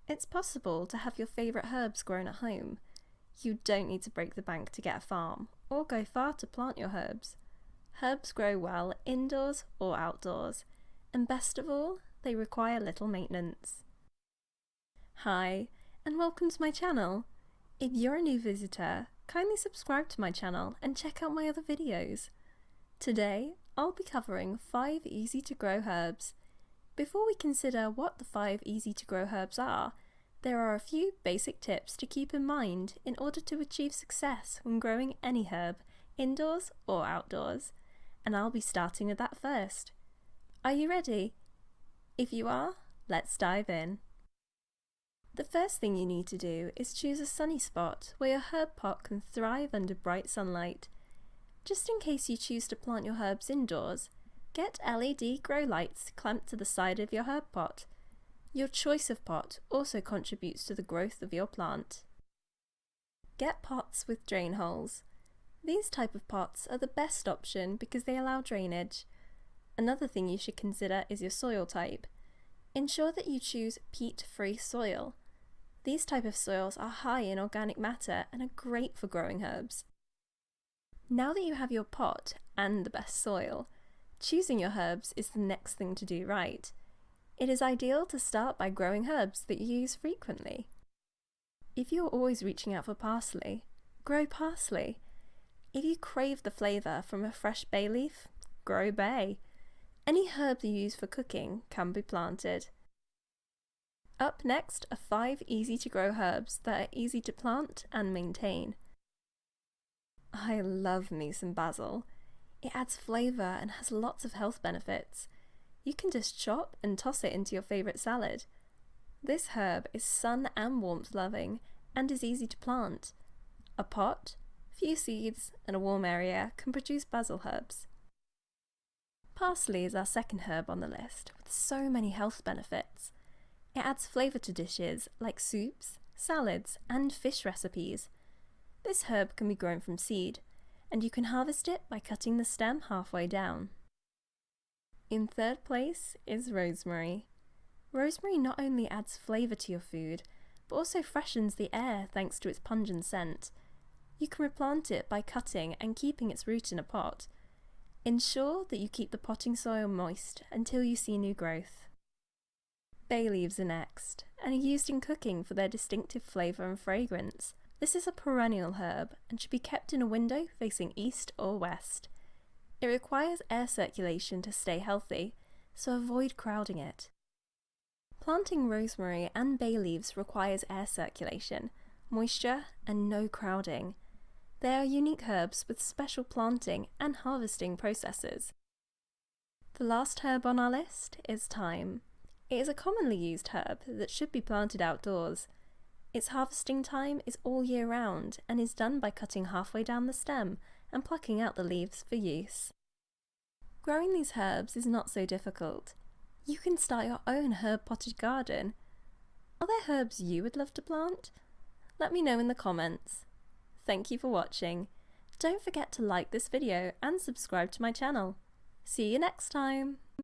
It's possible to have your favourite herbs grown at home. You don't need to break the bank to get a farm, or go far to plant your herbs. Herbs grow well indoors or outdoors, and best of all, they require little maintenance. Hi, and welcome to my channel. If you're a new visitor, kindly subscribe to my channel and check out my other videos. Today, I'll be covering 5 easy to grow herbs. Before we consider what the 5 easy to grow herbs are, there are a few basic tips to keep in mind in order to achieve success when growing any herb, indoors or outdoors, and I'll be starting with that first. Are you ready? If you are, let's dive in. The first thing you need to do is choose a sunny spot where your herb pot can thrive under bright sunlight. Just in case you choose to plant your herbs indoors, get LED grow lights clamped to the side of your herb pot. Your choice of pot also contributes to the growth of your plant. Get pots with drain holes. These type of pots are the best option because they allow drainage. Another thing you should consider is your soil type. Ensure that you choose peat-free soil. These type of soils are high in organic matter and are great for growing herbs. Now that you have your pot and the best soil, choosing your herbs is the next thing to do right. It is ideal to start by growing herbs that you use frequently. If you're always reaching out for parsley, grow parsley. If you crave the flavour from a fresh bay leaf, grow bay. Any herb you use for cooking can be planted. Up next are 5 easy to grow herbs that are easy to plant and maintain. I love me some basil. It adds flavour and has lots of health benefits. You can just chop and toss it into your favourite salad. This herb is sun and warmth loving and is easy to plant. A pot, few seeds and a warm area can produce basil herbs. Parsley is our second herb on the list with so many health benefits. It adds flavour to dishes like soups, salads and fish recipes. This herb can be grown from seed, and you can harvest it by cutting the stem halfway down. In third place is rosemary. Rosemary not only adds flavour to your food, but also freshens the air thanks to its pungent scent. You can replant it by cutting and keeping its root in a pot. Ensure that you keep the potting soil moist until you see new growth. Bay leaves are next, and are used in cooking for their distinctive flavour and fragrance. This is a perennial herb and should be kept in a window facing east or west. It requires air circulation to stay healthy, so avoid crowding it. Planting rosemary and bay leaves requires air circulation, moisture and no crowding. They are unique herbs with special planting and harvesting processes. The last herb on our list is thyme. It is a commonly used herb that should be planted outdoors. Its harvesting time is all year round and is done by cutting halfway down the stem and plucking out the leaves for use. Growing these herbs is not so difficult. You can start your own herb potted garden. Are there herbs you would love to plant? Let me know in the comments. Thank you for watching. Don't forget to like this video and subscribe to my channel. See you next time!